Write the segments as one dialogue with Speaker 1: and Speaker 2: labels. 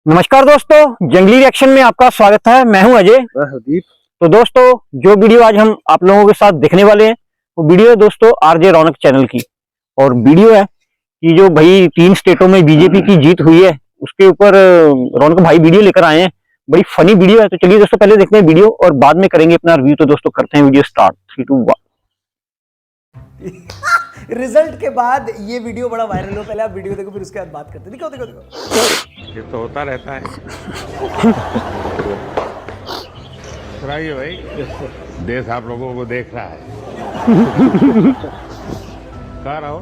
Speaker 1: नमस्कार दोस्तों, जंगली रिएक्शन में आपका स्वागत है। मैं हूं अजय।
Speaker 2: हरदीप।
Speaker 1: तो दोस्तों, जो वीडियो आज हम आप लोगों के साथ देखने वाले हैं वो वीडियो है दोस्तों आरजे रौनक चैनल की। और वीडियो है कि जो भाई 3 स्टेटों में बीजेपी की जीत हुई है उसके ऊपर रौनक भाई वीडियो लेकर आए हैं। बड़ी फनी वीडियो है। तो चलिए दोस्तों, पहले देखते हैं वीडियो और बाद में करेंगे अपना रिव्यू। तो दोस्तों करते हैं वीडियो स्टार्ट। 3, 2, 1।
Speaker 3: रिजल्ट के बाद ये वीडियो बड़ा वायरल हो। पहले आप वीडियो देखो, फिर उसके बाद बात करते हैं। दिखाओ दिखाओ दिखाओ।
Speaker 4: ये तो होता रहता है। सुनाइए भाई, देश आप लोगों को देख रहा है। कहाँ रहो?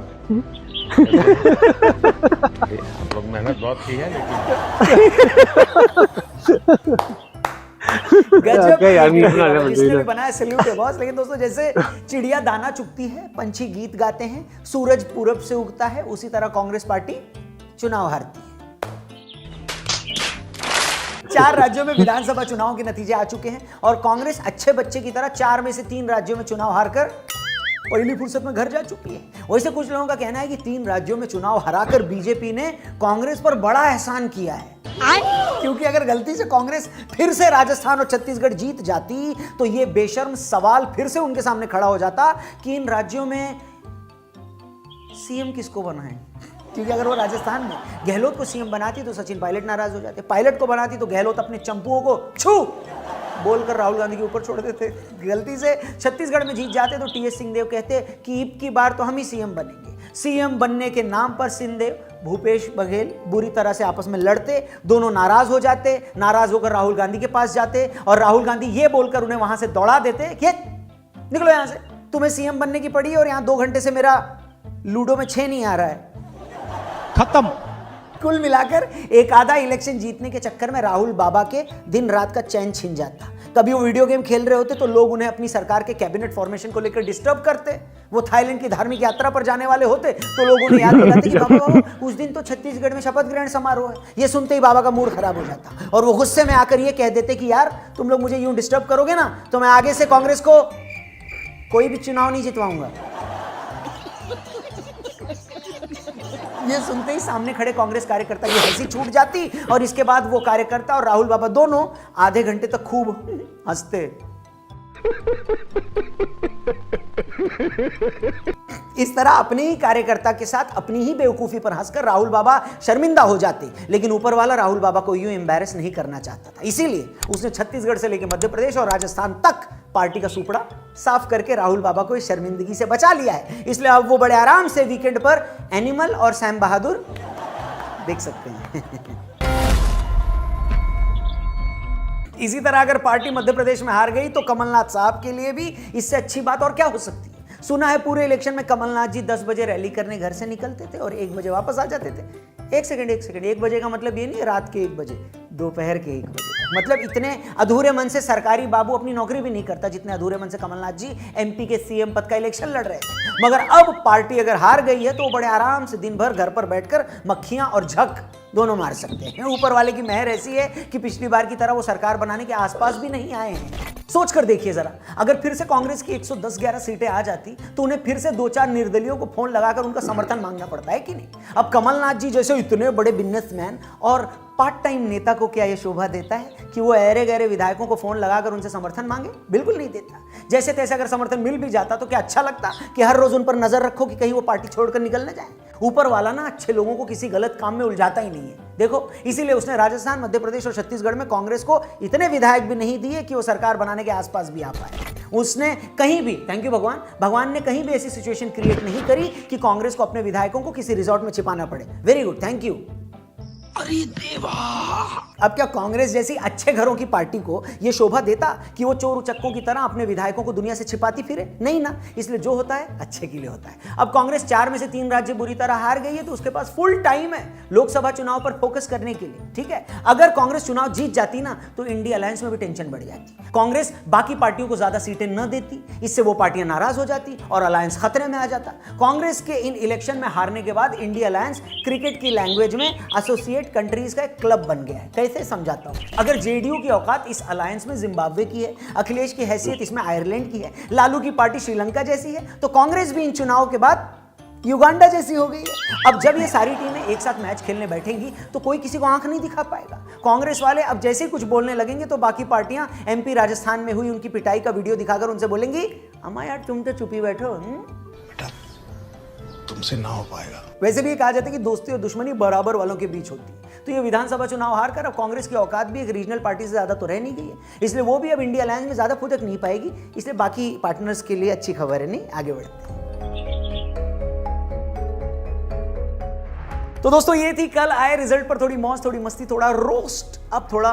Speaker 4: आप लोग मेहनत बहुत की है, लेकिन
Speaker 3: गजब इसने भी बनाया, सैल्यूट है बॉस। लेकिन दोस्तों, जैसे चिड़िया दाना चुगती है, पंछी गीत गाते हैं, सूरज पूरब से उगता है, उसी तरह कांग्रेस पार्टी चुनाव हारती है। 4 राज्यों में विधानसभा चुनाव के नतीजे आ चुके हैं और कांग्रेस अच्छे बच्चे की तरह 4 में से 3 राज्यों में चुनाव हारकर पहली फुर्सत में घर जा चुकी है। वैसे कुछ लोगों का कहना है कि 3 राज्यों में चुनाव हराकर बीजेपी ने कांग्रेस पर बड़ा एहसान किया है, क्योंकि अगर गलती से कांग्रेस फिर से राजस्थान और छत्तीसगढ़ जीत जाती तो यह बेशर्म सवाल फिर से उनके सामने खड़ा हो जाता कि इन राज्यों में सीएम किसको बनाएं। क्योंकि अगर वो राजस्थान में गहलोत को सीएम बनाती तो सचिन पायलट नाराज हो जाते, पायलट को बनाती तो गहलोत अपने चंपुओं को छू बोलकर राहुल गांधी के ऊपर छोड़ देते। गलती से छत्तीसगढ़ में जीत जाते तो टीएस सिंहदेव कहते कि अब की बार तो हम ही सीएम बनेंगे। सीएम बनने के नाम पर सिंहदेव भूपेश बघेल बुरी तरह से आपस में लड़ते, दोनों नाराज हो जाते, नाराज होकर राहुल गांधी के पास जाते और राहुल गांधी ये बोलकर उन्हें वहां से दौड़ा देते कि निकलो यहां से, तुम्हें सीएम बनने की पड़ी और यहां 2 घंटे से मेरा लूडो में 6 नहीं आ रहा है। खत्म। कुल मिलाकर एक आधा इलेक्शन जीतने के चक्कर में राहुल बाबा के दिन रात का चैन छिन जाता। कभी वो वीडियो गेम खेल रहे होते तो लोग उन्हें अपनी सरकार के कैबिनेट फॉर्मेशन को लेकर डिस्टर्ब करते। वो थाईलैंड की धार्मिक यात्रा पर जाने वाले होते तो लोग उन्हें याद दिलाते कि बाबा उस दिन तो छत्तीसगढ़ में शपथ ग्रहण समारोह है। ये सुनते ही बाबा का मूड खराब हो जाता और वो गुस्से में आकर ये कह देते कि यार तुम लोग मुझे यूं डिस्टर्ब करोगे ना तो मैं आगे से कांग्रेस को कोई भी चुनाव नहीं जितवाऊंगा। ये सुनते ही सामने खड़े कांग्रेस कार्यकर्ता की हंसी छूट जाती और इसके बाद वो कार्यकर्ता और राहुल बाबा दोनों आधे घंटे तक खूब हंसते। इस तरह अपने ही कार्यकर्ता के साथ अपनी ही बेवकूफी पर हंसकर राहुल बाबा शर्मिंदा हो जाते, लेकिन ऊपर वाला राहुल बाबा को यूं एम्बैरेस नहीं करना चाहता था। इसीलिए उसने छत्तीसगढ़ से लेकर मध्य प्रदेश और राजस्थान तक पार्टी का सुपड़ा साफ करके राहुल बाबा को इस शर्मिंदगी से बचा लिया है। इसलिए अब वो बड़े आराम से वीकेंड पर एनिमल और सैम बहादुर देख सकते हैं। इसी तरह अगर पार्टी मध्य प्रदेश में हार गई तो कमलनाथ साहब के लिए भी इससे अच्छी बात और क्या हो सकती है। सुना है पूरे इलेक्शन में कमलनाथ जी 10 बजे रैली करने घर से निकलते थे और 1 बजे वापस आ जाते थे। एक सेकंड 1 बजे का मतलब ये नहीं है रात के 1 बजे, दोपहर के 1 बजे। मतलब इतने अधूरे मन से सरकारी बाबू अपनी नौकरी भी नहीं करता जितने अधूरे मन से कमलनाथ जी एमपी के सीएम पद का इलेक्शन लड़ रहे थे। मगर अब पार्टी अगर हार गई है तो वो बड़े आराम से दिन भर घर पर बैठकर मक्खियां और झक दोनों मार सकते हैं। ऊपर वाले की मेहर ऐसी है कि पिछली बार की तरह वो सरकार बनाने के आसपास भी नहीं आए हैं। सोच कर देखिए जरा, अगर फिर से कांग्रेस की 110-11 सीटें आ जाती तो उन्हें फिर से 2-4 निर्दलियों को फोन लगाकर उनका समर्थन मांगना पड़ता है कि नहीं। अब कमलनाथ जी जैसे इतने बड़े बिजनेसमैन और पार्ट टाइम नेता को क्या यह शोभा देता है कि वो ऐरे गहरे विधायकों को फोन लगाकर उनसे समर्थन मांगे? बिल्कुल नहीं देता। जैसे तैसे अगर समर्थन मिल भी जाता तो क्या अच्छा लगता कि हर रोज उन पर नजर रखो कि कहीं वो पार्टी छोड़कर निकल न जाए। ऊपर वाला ना अच्छे लोगों को किसी गलत काम में उलझाता ही नहीं है। देखो, इसीलिए उसने राजस्थान, मध्य प्रदेश और छत्तीसगढ़ में कांग्रेस को इतने विधायक भी नहीं दिए कि वो सरकार बनाने के आसपास भी आ पाए। उसने कहीं भी, थैंक यू भगवान ने कहीं भी ऐसी सिचुएशन क्रिएट नहीं करी कि कांग्रेस को अपने विधायकों को किसी रिजॉर्ट में छिपाना पड़े। Very good, thank you. अरे देवा, अब क्या कांग्रेस जैसी अच्छे घरों की पार्टी को यह शोभा देता कि वो चोर उचक्कों की तरह अपने विधायकों को दुनिया से छिपाती फिरे? नहीं ना। इसलिए जो होता है अच्छे के लिए होता है। अब कांग्रेस 4 में से 3 राज्य बुरी तरह हार गई है तो उसके पास फुल टाइम है लोकसभा चुनाव पर फोकस करने के लिए। ठीक है, अगर कांग्रेस चुनाव जीत जाती ना तो इंडिया अलायंस में भी टेंशन बढ़ जाती। कांग्रेस बाकी पार्टियों को ज्यादा सीटें न देती, इससे वो पार्टियां नाराज हो जाती और अलायंस खतरे में आ जाता। कांग्रेस के इन इलेक्शन में हारने के बाद इंडिया अलायंस क्रिकेट की लैंग्वेज में एसोसिएट कंट्रीज का एक क्लब बन गया है। कैसे समझाता हूं। अगर जेडीयू की औकात इस अलायंस में जिम्बाब्वे की है, अखिलेश की हैसियत इसमें आयरलैंड की है, लालू की पार्टी श्रीलंका जैसी है, तो कांग्रेस भी इन चुनाव के बाद युगांडा जैसी हो गई है। अब जब ये सारी टीमें एक साथ मैच खेलने बैठेंगी तो कोई किसी को आंख नहीं दिखा पाएगा। कांग्रेस वाले अब जैसे ही कुछ बोलने लगेंगे तो बाकी पार्टियां एमपी राजस्थान में हुई उनकी पिटाई का वीडियो दिखाकर उनसे बोलेंगी, अम्मा यार तुम तो चुप ही बैठो।
Speaker 2: बेटा तुमसे ना हो पाएगा।
Speaker 3: वैसे भी ये कहा जाता है कि दोस्ती और दुश्मनी बराबर वालों के बीच होती है। तो ये विधानसभा चुनाव हार कर अब कांग्रेस की औकात भी एक रीजनल पार्टी से ज्यादा तो रह नहीं गई है, इसलिए वो भी अब इंडिया अलायंस में ज्यादा फुदक नहीं पाएगी। इसलिए बाकी पार्टनर्स के लिए अच्छी खबर है, नहीं आगे बढ़ते हैं। तो दोस्तों ये थी कल आए रिजल्ट पर थोड़ी मौज, थोड़ी मस्ती, थोड़ा रोस्ट। अब थोड़ा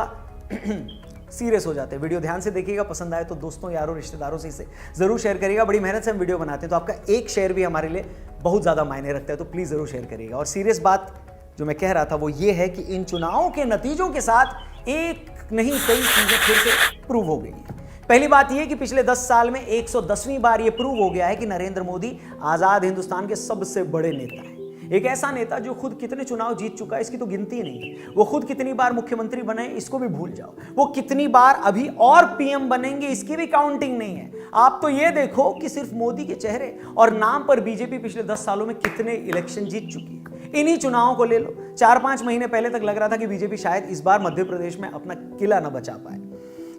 Speaker 3: सीरियस हो जाते हैं। वीडियो ध्यान से देखिएगा, पसंद आए तो दोस्तों यारों रिश्तेदारों से इसे जरूर शेयर करिएगा। बड़ी मेहनत से हम वीडियो बनाते हैं तो आपका एक शेयर भी हमारे लिए बहुत ज्यादा मायने रखता है, तो प्लीज जरूर शेयर करिएगा। और सीरियस बात जो मैं कह रहा था वो ये है कि इन चुनावों के नतीजों के साथ एक नहीं कई चीजें फिर से प्रूव हो गई हैं। पहली बात यह कि पिछले 10 साल में 110वीं बार यह प्रूव हो गया है कि नरेंद्र मोदी आजाद हिंदुस्तान के सबसे बड़े नेता हैं। एक ऐसा नेता जो खुद कितने चुनाव जीत चुका है इसकी तो गिनती नहीं है। वो खुद कितनी बार मुख्यमंत्री बने इसको भी भूल जाओ। वो कितनी बार अभी और पीएम बनेंगे इसकी भी काउंटिंग नहीं है। आप तो ये देखो कि सिर्फ मोदी के चेहरे और नाम पर बीजेपी पिछले 10 सालों में कितने इलेक्शन जीत चुकी है। इन्हीं चुनावों को ले लो। 4-5 महीने पहले तक लग रहा था कि बीजेपी शायद इस बार मध्य प्रदेश में अपना किला न बचा पाए,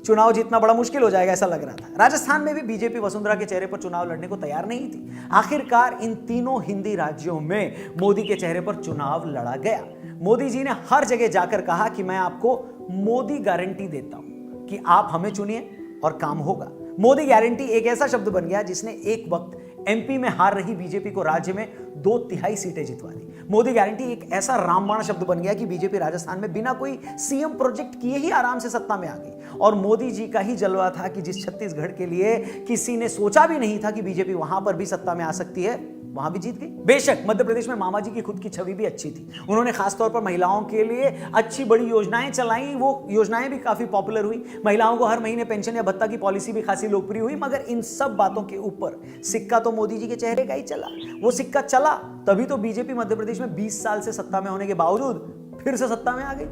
Speaker 3: चुनाव जीतना बड़ा मुश्किल हो जाएगा ऐसा लग रहा था। राजस्थान में भी बीजेपी वसुंधरा के चेहरे पर चुनाव लड़ने को तैयार नहीं थी। आखिरकार इन तीनों हिंदी राज्यों में मोदी के चेहरे पर चुनाव लड़ा गया। मोदी जी ने हर जगह जाकर कहा कि मैं आपको मोदी गारंटी देता हूं कि आप हमें चुनिए और काम होगा। मोदी गारंटी एक ऐसा शब्द बन गया जिसने एक वक्त एमपी में हार रही बीजेपी को राज्य में 2/3 सीटें जितवा दी। मोदी गारंटी एक ऐसा रामबाण शब्द बन गया कि बीजेपी राजस्थान में बिना कोई सीएम प्रोजेक्ट किए ही आराम से सत्ता में आ गई। और मोदी जी का ही जलवा था कि जिस छत्तीसगढ़ के लिए किसी ने सोचा भी नहीं था कि बीजेपी वहां पर भी सत्ता में आ सकती है, वहां भी जीत गई। बेशक मध्य प्रदेश में मामा जी की खुद की छवि भी अच्छी थी। उन्होंने खासतौर पर महिलाओं के लिए अच्छी बड़ी योजनाएं चलाई। वो योजनाएं भी काफी पॉपुलर हुई। महिलाओं को हर महीने पेंशन या भत्ता की पॉलिसी भी खासी लोकप्रिय हुई। मगर इन सब बातों के ऊपर सिक्का तो मोदी जी के चेहरे का ही चला। वो सिक्का चला तभी तो बीजेपी मध्य प्रदेश में 20 साल से सत्ता में होने के बावजूद फिर से सत्ता में आ गई।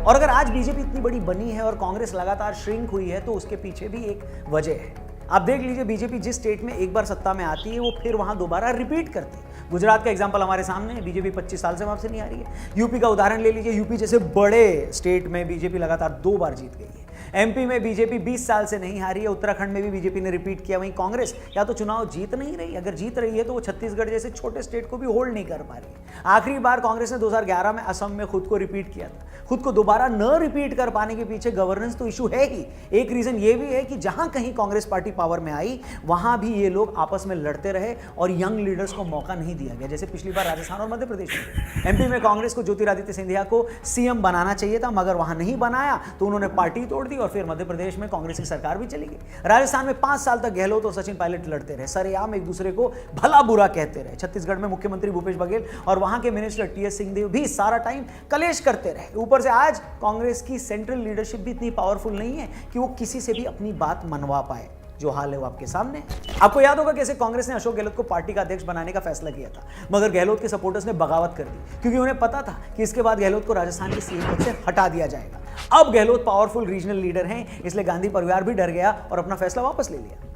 Speaker 3: और अगर आज बीजेपी इतनी बड़ी बनी है और कांग्रेस लगातार श्रिंक हुई है तो उसके पीछे भी एक वजह है। आप देख लीजिए, बीजेपी जिस स्टेट में एक बार सत्ता में आती है वो फिर वहां दोबारा रिपीट करती है। गुजरात का एग्जांपल हमारे सामने है। बीजेपी 25 साल से वहां से नहीं आ रही है। यूपी का उदाहरण ले लीजिए। यूपी जैसे बड़े स्टेट में बीजेपी लगातार 2 बार जीत गई है। एमपी में बीजेपी 20 साल से नहीं हारी है। उत्तराखंड में भी बीजेपी ने रिपीट किया। वहीं कांग्रेस या तो चुनाव जीत नहीं रही, अगर जीत रही है तो वो छत्तीसगढ़ जैसे छोटे स्टेट को भी होल्ड नहीं कर पा रही। आखिरी बार कांग्रेस ने 2011 में असम में खुद को रिपीट किया था। खुद को दोबारा न रिपीट कर पाने के पीछे गवर्नेंस तो इशू है ही। एक रीजन ये भी है कि जहां कहीं कांग्रेस पार्टी पावर में आई वहां भी ये लोग आपस में लड़ते रहे और यंग लीडर्स को मौका नहीं दिया गया। जैसे पिछली बार राजस्थान और मध्य प्रदेश में। एमपी में कांग्रेस को ज्योतिरादित्य सिंधिया को सीएम बनाना चाहिए था, मगर वहां नहीं बनाया तो उन्होंने पार्टी तोड़ दी और फिर मध्य प्रदेश में कांग्रेस की सरकार भी चली गई। राजस्थान में 5 साल तक गहलोत और सचिन पायलट लड़ते रहे, सरेआम एक दूसरे को भला बुरा कहते रहे। छत्तीसगढ़ में मुख्यमंत्री भूपेश बघेल और वहां के मिनिस्टर टीएस सिंहदेव भी सारा टाइम कलेश करते रहे। ऊपर से आज कांग्रेस की सेंट्रल लीडरशिप भी इतनी पावरफुल नहीं है कि वो किसी से भी अपनी बात मनवा पाए। जो हाल है वो आपके सामने है। आपको याद होगा कैसे कांग्रेस ने अशोक गहलोत को पार्टी का अध्यक्ष बनाने का फैसला किया था, मगर गहलोत के सपोर्टर्स ने बगावत कर दी क्योंकि उन्हें पता था कि इसके बाद गहलोत को राजस्थान के सीएम पद से हटा दिया जाएगा। अब गहलोत पावरफुल रीजनल लीडर हैं, इसलिए गांधी परिवार भी डर गया और अपना फैसला वापस ले लिया।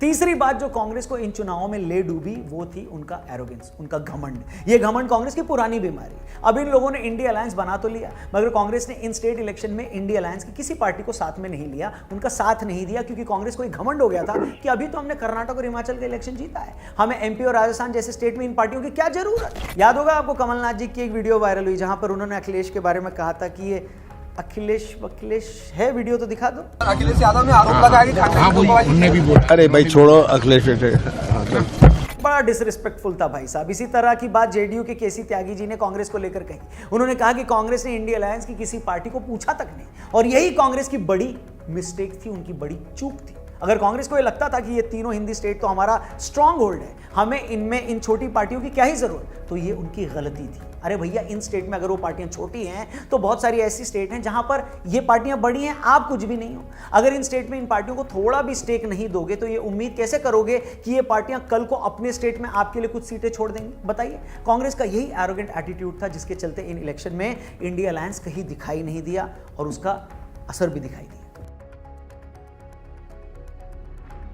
Speaker 3: तीसरी बात जो कांग्रेस को इन चुनावों में ले डूबी वो थी उनका एरोगेंस, उनका घमंड। ये घमंड कांग्रेस की पुरानी बीमारी। अब इन लोगों ने इंडिया अलायंस बना तो लिया, मगर कांग्रेस ने इन स्टेट इलेक्शन में इंडिया अलायंस की किसी पार्टी को साथ में नहीं लिया, उनका साथ नहीं दिया, क्योंकि कांग्रेस को एक घमंड हो गया था कि अभी तो हमने कर्नाटक और हिमाचल का इलेक्शन जीता है, हमें एमपी और राजस्थान जैसे स्टेट में इन पार्टियों की क्या जरूरत। याद होगा आपको कमलनाथ जी की एक वीडियो वायरल हुई जहां पर उन्होंने अखिलेश के बारे में कहा था कि ये अखिलेश है, वीडियो तो दिखा दो।
Speaker 5: अखिलेश यादव ने आरोप लगाया कि
Speaker 2: अरे भाई छोड़ो अखिलेश।
Speaker 3: बड़ा डिसरिस्पेक्टफुल था भाई साहब। इसी तरह की बात जेडीयू के केसी त्यागी जी ने कांग्रेस को लेकर कही। उन्होंने कहा कि कांग्रेस ने इंडिया अलायंस की किसी पार्टी को पूछा तक नहीं, और यही कांग्रेस की बड़ी मिस्टेक थी, उनकी बड़ी चूक थी। अगर कांग्रेस को ये लगता था कि ये तीनों हिंदी स्टेट तो हमारा स्ट्रांग होल्ड है, हमें इनमें इन छोटी पार्टियों की क्या ही जरूरत, तो ये उनकी गलती थी। अरे भैया, इन स्टेट में अगर वो पार्टियां छोटी हैं तो बहुत सारी ऐसी स्टेट हैं जहां पर ये पार्टियां बड़ी हैं, आप कुछ भी नहीं हो। अगर इन स्टेट में इन पार्टियों को थोड़ा भी स्टेक नहीं दोगे तो ये उम्मीद कैसे करोगे कि ये पार्टियां कल को अपने स्टेट में आपके लिए कुछ सीटें छोड़ देंगी? बताइए। कांग्रेस का यही एरोगेंट एटीट्यूड था जिसके चलते इन इलेक्शन में इंडिया अलायंस कहीं दिखाई नहीं दिया और उसका असर भी दिखाई दिया।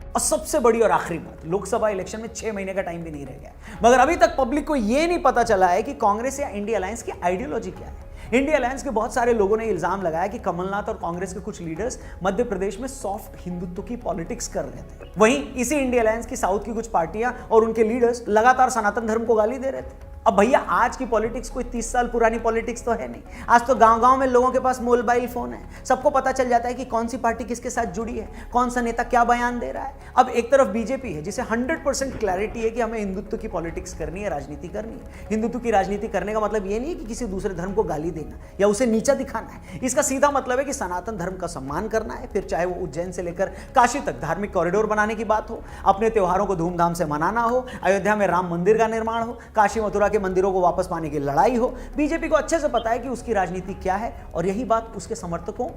Speaker 3: और सबसे बड़ी और आखिरी बात, लोकसभा इलेक्शन में 6 महीने का टाइम भी नहीं रह गया, मगर अभी तक पब्लिक को यह नहीं पता चला है कि कांग्रेस या इंडिया अलायंस की आइडियोलॉजी क्या है। इंडिया अलायंस के बहुत सारे लोगों ने इल्जाम लगाया कि कमलनाथ और कांग्रेस के कुछ लीडर्स मध्य प्रदेश में सॉफ्ट हिंदुत्व की पॉलिटिक्स कर रहे थे। वहीं इसी इंडिया अलायंस की साउथ की कुछ पार्टियां और उनके लीडर्स लगातार सनातन धर्म को गाली दे रहे थे। अब भैया आज की पॉलिटिक्स कोई 30 साल पुरानी पॉलिटिक्स तो है नहीं। आज तो गांव-गांव में लोगों के पास मोबाइल फोन है, सबको पता चल जाता है कि कौन सी पार्टी किसके साथ जुड़ी है, कौन सा नेता क्या बयान दे रहा है। अब एक तरफ बीजेपी है जिसे 100% क्लैरिटी है कि हमें हिंदुत्व की पॉलिटिक्स करनी है, राजनीति करनी है। हिंदुत्व की राजनीति करने का मतलब ये नहीं है कि किसी दूसरे धर्म को गाली देना या उसे नीचा दिखाना है। इसका सीधा मतलब है कि सनातन धर्म का सम्मान करना है, फिर चाहे वो उज्जैन से लेकर काशी तक धार्मिक कॉरिडोर बनाने की बात हो, अपने त्योहारों को धूमधाम से मनाना हो, अयोध्या में राम मंदिर का निर्माण हो, काशी मथुरा के मंदिरों को वापस पाने की लड़ाई हो। बीजेपी को अच्छे से पता है कि उसकी राजनीति क्या है और यही बात उसके समर्थकों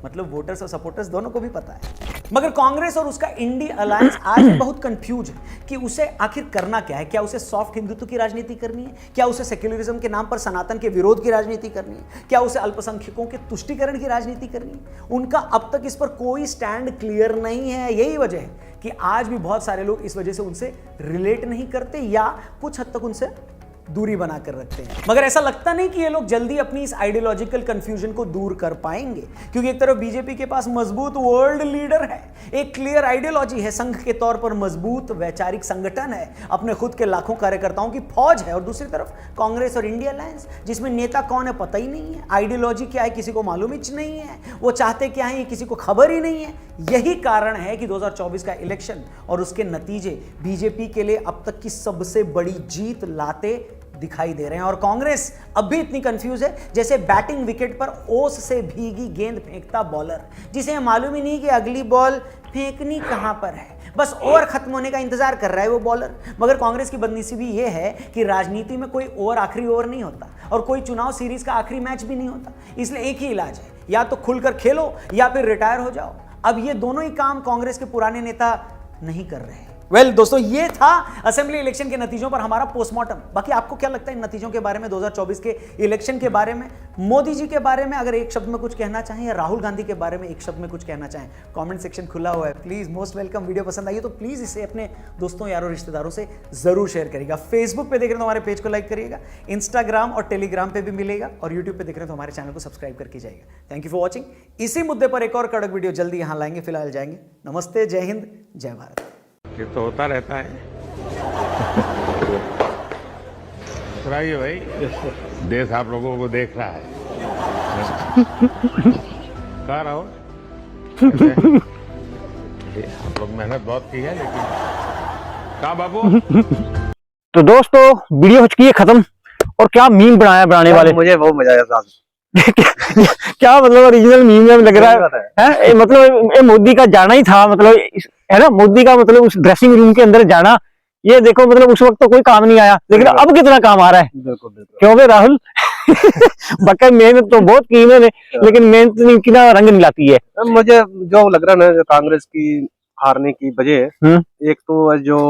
Speaker 3: मतलब वोटर्स और सपोर्टर्स दोनों को भी पता है। मगर कांग्रेस और उसका इंडिया अलायंस आज भी बहुत कंफ्यूज है कि उसे आखिर करना क्या है। क्या उसे सॉफ्ट हिंदुत्व की राजनीति करनी है, क्या उसे सेक्युलरिज्म के नाम पर सनातन के विरोध की राजनीति करनी है, क्या उसे अल्पसंख्यकों के तुष्टीकरण की राजनीति करनी है। उनका अब तक इस पर कोई स्टैंड क्लियर नहीं है। यही वजह है कि आज भी बहुत सारे लोग इस वजह से उनसे रिलेट नहीं करते या कुछ हद तक उनसे दूरी बनाकर रखते हैं। मगर ऐसा लगता नहीं कि ये लोग जल्दी अपनी इस आइडियोलॉजिकल कंफ्यूजन को दूर कर पाएंगे, क्योंकि एक तरफ बीजेपी के पास मजबूत वर्ल्ड लीडर है, एक क्लियर आइडियोलॉजी है, संघ के तौर पर मजबूत वैचारिक संगठन है, अपने खुद के लाखों कार्यकर्ताओं की फौज है, और दूसरी तरफ कांग्रेस और इंडिया अलायंस जिसमें नेता कौन है पता ही नहीं है, आइडियोलॉजी क्या है किसी को मालूम ही नहीं है, वो चाहते क्या है ये किसी को खबर ही नहीं है। यही कारण है कि 2024 का इलेक्शन और उसके नतीजे बीजेपी के लिए अब तक की सबसे बड़ी जीत लाते दिखाई दे रहे हैं। और कांग्रेस अब भी इतनी कंफ्यूज है जैसे बैटिंग विकेट पर ओस से भीगी गेंद फेंकता बॉलर, जिसे मालूम ही नहीं कि अगली बॉल फेंकनी कहां पर है, बस ओवर खत्म होने का इंतजार कर रहा है वो बॉलर। मगर कांग्रेस की बदनसीबी ये है कि राजनीति में कोई ओवर आखिरी ओवर नहीं होता और कोई चुनाव सीरीज का आखिरी मैच भी नहीं होता। इसलिए एक ही इलाज है, या तो खुलकर खेलो या फिर रिटायर हो जाओ। अब ये दोनों ही काम कांग्रेस के पुराने नेता नहीं कर रहे हैं। दोस्तों, ये था असेंबली इलेक्शन के नतीजों पर हमारा पोस्टमार्टम। बाकी आपको क्या लगता है इन नतीजों के बारे में, 2024 के इलेक्शन के बारे में, मोदी जी के बारे में अगर एक शब्द में कुछ कहना चाहें, या राहुल गांधी के बारे में एक शब्द में कुछ कहना चाहें, कमेंट सेक्शन खुला हुआ है, प्लीज मोस्ट वेलकम। वीडियो पसंद आई है तो प्लीज इसे अपने दोस्तों यारों रिश्तेदारों से जरूर शेयर करिएगा। फेसबुक पे देख रहे हैं तो हमारे पेज को लाइक करिएगा, इंस्टाग्राम और टेलीग्राम पे भी मिलेगा, और यूट्यूब पे देख रहे हैं तो हमारे चैनल को सब्सक्राइब करके जाइएगा। Thank you for watching. इसी मुद्दे पर एक और कड़क वीडियो जल्दी यहां लाएंगे। फिलहाल जाएंगे, नमस्ते, जय हिंद, जय भारत।
Speaker 4: ये तो होता रहता है। सुनाइए भाई, देश आप लोगों को देख रहा है। कहा राहुल, आप लोग मेहनत बहुत की है, लेकिन कहा बाबू।
Speaker 1: तो दोस्तों, वीडियो हो चुकी है खत्म, और क्या मीम बनाने वाले।
Speaker 5: मुझे बहुत मजा आया साहब।
Speaker 1: क्या मतलब ओरिजिनल मीम में लग रहा है, मतलब ये मोदी का जाना ही था, मतलब है ना, मोदी का मतलब उस ड्रेसिंग रूम के अंदर जाना। ये देखो, मतलब उस वक्त तो कोई काम नहीं आया, लेकिन अब कितना काम आ रहा है।
Speaker 5: बिल्कुल बिल्कुल।
Speaker 1: क्यों बे राहुल? बका मेहनत तो बहुत की मैंने, लेकिन मेहनत की ना रंग नहीं लाती है।
Speaker 5: मुझे जो लग रहा है ना, जो कांग्रेस की हारने की वजह, एक तो जो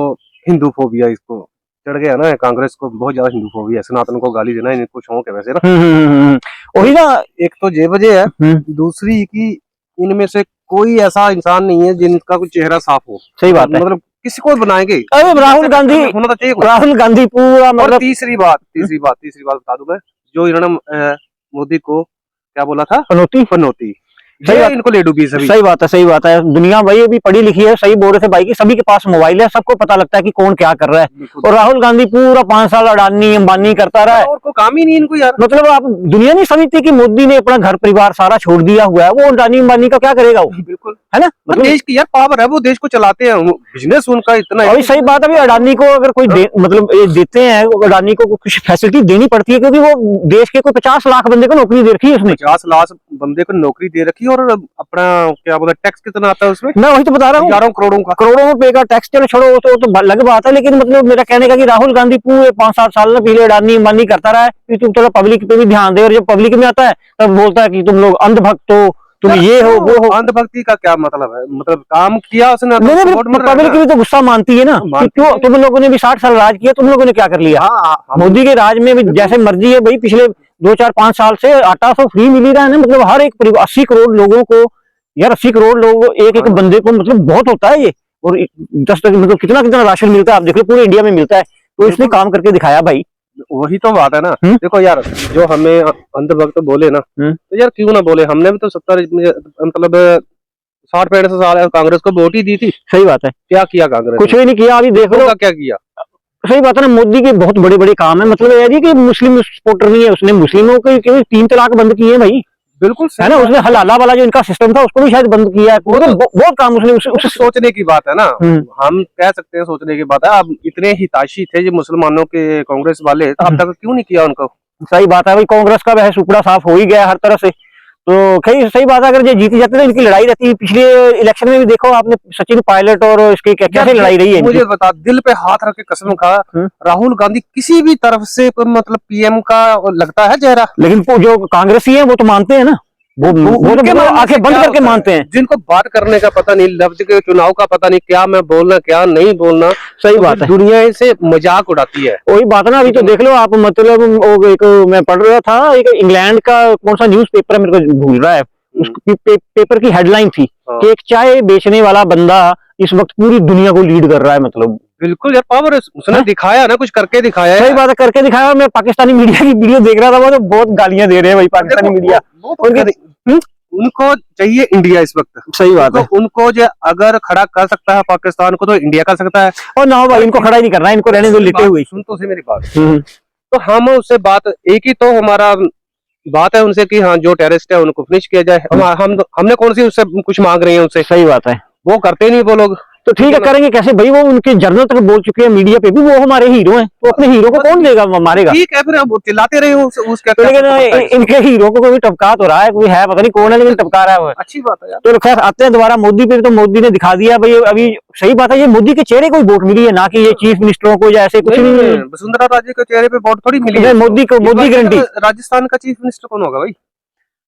Speaker 5: हिंदू फोबिया इसको चढ़ गया ना, कांग्रेस को बहुत ज्यादा हिंदू फोबिया है, सनातन को गाली देना इनको शौक है वैसे ना।
Speaker 1: वही ना,
Speaker 5: एक तो ये वजह है, दूसरी की इनमें से कोई ऐसा इंसान नहीं है जिनका कोई चेहरा साफ हो।
Speaker 1: सही बात है,
Speaker 5: मतलब किसी को बनाएंगे।
Speaker 1: अरे राहुल गांधी
Speaker 5: होना तो चाहिए,
Speaker 1: राहुल गांधी पूरा मतलब।
Speaker 5: तीसरी बात बता दूं मैं, जो इन्होंने मोदी को क्या बोला था, पनौती, ये इनको ले डूबी सभी।
Speaker 1: सही बात है। दुनिया भाई अभी पढ़ी लिखी है, सही बोल रहे थे भाई कि सभी के पास मोबाइल है, सबको पता लगता है कि कौन क्या कर रहा है। और राहुल गांधी पूरा 5 साल अडानी अंबानी करता रहा है,
Speaker 5: और कोई काम ही नहीं इनको यार।
Speaker 1: मतलब आप दुनिया नहीं समझती कि मोदी ने अपना घर परिवार सारा छोड़ दिया हुआ है, वो अडानी अंबानी का क्या करेगा वो,
Speaker 5: बिल्कुल
Speaker 1: है ना।
Speaker 5: मतलब देश की यार पावर है, वो देश को चलाते हैं, बिजनेस उनका इतना है।
Speaker 1: और सही बात है, अडानी को अगर कोई मतलब देते हैं, अडानी को कुछ फैसिलिटी देनी पड़ती है, क्योंकि वो देश के कोई 50 लाख बंदे को नौकरी दे रखी है उसने।
Speaker 5: 50 लाख बंदे को नौकरी दे रखी है, और अपना क्या बोला, टैक्स कितना आता है उसमें,
Speaker 1: मैं वही तो बता रहा हूँ,
Speaker 5: 11 करोड़ों
Speaker 1: रुपए का टैक्स। चलो छोड़ो, तो अलग बात है, लेकिन मतलब मेरा कहने का कि राहुल गांधी पूरे 5-7 साल में पहले अडानी अंबानी करता रहा है, कि तुम थोड़ा पब्लिक पे भी ध्यान दे, और जब पब्लिक में आता है तब बोलता है कि तुम लोग अंधभक्त हो, तुम ये हो वो हो।
Speaker 5: अंधभक्ति का क्या मतलब है, मतलब काम किया उसने,
Speaker 1: पब्लिक भी तो गुस्सा मानती है ना, क्यों तुम लोगों ने भी 60 साल राज किया, तुम लोगों ने क्या कर लिया। मोदी के राज में भी जैसे मर्जी है भाई, पिछले 2-4-5 साल से आटा तो फ्री मिल ही रहा है ना, मतलब हर एक 80 करोड़ लोगों को, यार 80 करोड़ लोग एक बंदे को, मतलब बहुत होता है ये। और 10 तक मतलब कितना कितना राशन मिलता है आप देख लो, पूरे इंडिया में मिलता है। तो इसने काम करके दिखाया भाई।
Speaker 5: वही तो बात है ना। देखो यार, जो हमें अंधभक्त बोले ना, तो यार क्यों ना बोले, हमने भी तो 70 मतलब 60-65 साल कांग्रेस को वोट ही दी थी।
Speaker 1: सही बात है।
Speaker 5: क्या किया कांग्रेस?
Speaker 1: कुछ भी नहीं किया। अभी देख लो
Speaker 5: क्या किया।
Speaker 1: सही बात है ना, मोदी के बहुत बड़े बड़े काम है। मतलब ये नहीं कि मुस्लिम सपोर्टर नहीं है, उसने मुस्लिमों के 3 तलाक बंद किए हैं भाई,
Speaker 5: बिल्कुल
Speaker 1: है ना। उसने हलाला वाला जो इनका सिस्टम था उसको भी शायद बंद किया है। मतलब बहुत काम उसने
Speaker 5: उस सोचने की बात है ना, हम कह सकते हैं सोचने की बात है। अब इतने हितैषी थे जो मुसलमानों के कांग्रेस वाले, तो अब तक क्यों नहीं किया उनको?
Speaker 1: सही बात है भाई, कांग्रेस का वह सुपड़ा साफ हो ही गया हर तरह से। तो खैर सही बात है, अगर ये जीती जाते तो इनकी लड़ाई रहती। पिछले इलेक्शन में भी देखो आपने, सचिन पायलट और इसकी कैसे लड़ाई रही है।
Speaker 5: मुझे बता, दिल पे हाथ रख के कसम खा, राहुल गांधी किसी भी तरफ से मतलब पीएम का लगता है चेहरा,
Speaker 1: लेकिन जो कांग्रेसी है वो तो मानते हैं ना, वो तो आंखें बंद करके मानते हैं।
Speaker 5: जिनको बात करने का पता नहीं, लफ्ज के चुनाव का पता नहीं, क्या मैं बोलना क्या नहीं बोलना।
Speaker 1: सही बात है।
Speaker 5: दुनिया से मजाक उड़ाती है।
Speaker 1: वही बात है ना। अभी तो देख लो आप, मतलब एक मैं पढ़ रहा था, एक इंग्लैंड का कौन सा न्यूज पेपर है, मेरे को भूल रहा है, उस पेपर की हेडलाइन थी कि एक चाय बेचने वाला बंदा इस वक्त पूरी दुनिया को लीड कर रहा है। मतलब
Speaker 5: बिल्कुल यार, पावर उसने दिखाया ना, कुछ करके दिखाया है।
Speaker 1: सही बात है, करके दिखाया। मैं पाकिस्तानी मीडिया की वीडियो देख रहा था, वो तो बहुत गालियां दे रहे हैं भाई पाकिस्तानी मीडिया।
Speaker 5: उनको चाहिए इंडिया इस वक्त।
Speaker 1: सही बात है।
Speaker 5: उनको जो अगर खड़ा कर सकता है पाकिस्तान को, तो इंडिया कर सकता है।
Speaker 1: और ना हो भाई, इनको खड़ा ही नहीं करना है, इनको रहने दो लेटे हुए।
Speaker 5: सुन तो उसे मेरी बात। तो हम उससे बात, एक ही तो हमारा बात है उनसे कि हाँ, जो टेररिस्ट है उनको फिनिश किया जाए। हमने कौन सी उससे कुछ मांग रही है उनसे?
Speaker 1: सही बात है।
Speaker 5: वो करते नहीं वो लोग।
Speaker 1: तो ठीक है, करेंगे कैसे भाई? वो उनके जर्नल तक बोल चुके हैं, मीडिया पे भी वो हमारे हीरो हैं। तो अपने हीरो को कौन देगा, मारेगा?
Speaker 5: ठीक है, फिर अब चिल्लाते रहे उसके।
Speaker 1: तो लेकिन इनके हीरो को कोई टपका तो रहा है, कोई है पता नहीं कौन है, लेकिन टपका रहा है वो।
Speaker 5: अच्छी बात है यार।
Speaker 1: तो खैर आते हैं दोबारा मोदी पे। तो मोदी ने दिखा दिया भाई अभी। सही बात है, ये मोदी के चेहरे को वोट मिली है, ना कि ये चीफ मिनिस्टरों को या ऐसे कुछ नहीं।
Speaker 5: वसुंधरा राजे के चेहरे पे वोट थोड़ी मिली है।
Speaker 1: मोदी को, मोदी गारंटी।
Speaker 5: राजस्थान का चीफ मिनिस्टर कौन होगा भाई?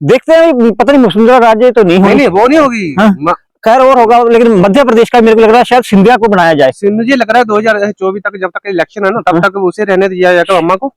Speaker 1: देखते हैं, पता नहीं वसुंधरा राजे तो नहीं होगी।
Speaker 5: वो नहीं होगी।
Speaker 1: खैर और होगा, लेकिन मध्य प्रदेश का मेरे को लग रहा है शायद सिंधिया को बनाया जाए।
Speaker 5: मुझे लग रहा है 2024 तक, जब तक इलेक्शन है ना, तब तक उसे रहने दिया जाएगा अम्मा को।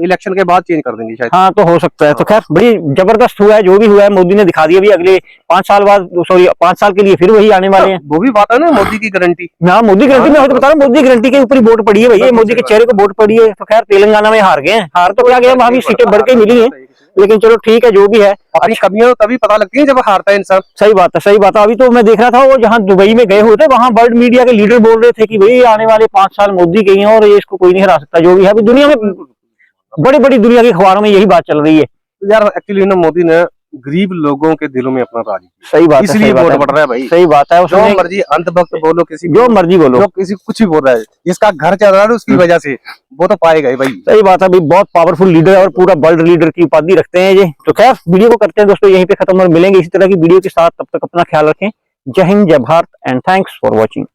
Speaker 5: इलेक्शन के बाद चेंज कर देंगे शायद।
Speaker 1: हाँ तो हो सकता है। तो खैर बड़ी जबरदस्त हुआ है जो भी हुआ है। मोदी ने दिखा दिया भी अगले 5 साल बाद, सॉरी 5 साल के लिए फिर वही आने वाले हैं।
Speaker 5: वो भी बात है ना, मोदी की गारंटी।
Speaker 1: हाँ मोदी गारंटी, मैं तो बता रहा हूँ, मोदी गारंटी के ऊपर ही वोट पड़ी है भैया, मोदी के चेहरे को वोट पड़ी है। तो खैर तेलंगाना में हार गए हैं, हार तो क्या गया, वहां भी सीटें बढ़ के मिली है। लेकिन चलो ठीक है, जो भी है।
Speaker 5: अपनी कमियां तभी पता लगती है जब हारता है इंसान।
Speaker 1: सही बात है, सही बात है। अभी तो मैं देख रहा था, वो जहाँ दुबई में गए हुए थे, वहां वर्ल्ड मीडिया के लीडर बोल रहे थे कि भाई आने वाले 5 साल मोदी के ही हैं और ये इसको कोई नहीं हरा सकता। जो भी है अभी दुनिया में, बड़ी बड़ी दुनिया की अखबारों में यही बात चल रही है
Speaker 5: यार। एक्चुअली ना, मोदी ने गरीब लोगों के दिलों में अपना राज किया।
Speaker 1: सही बात है,
Speaker 5: इसलिए वोट बढ़ रहा है भाई।
Speaker 1: सही बात है।
Speaker 5: जो मर्जी अंधभक्त बोलो, किसी
Speaker 1: जो मर्जी बोलो,
Speaker 5: जो किसी कुछ भी बोल रहा है, जिसका घर चल रहा है उसकी वजह से वो तो पाएगा ही भाई।
Speaker 1: सही बात है भाई, बहुत पावरफुल लीडर है और पूरा वर्ल्ड लीडर की उपाधि रखते हैं ये। तो खैर वीडियो को करते हैं दोस्तों यहीं पे खत्म, और मिलेंगे इसी तरह की वीडियो के साथ। तब तक अपना ख्याल रखें। जय हिंद, जय Bharat and thanks for watching.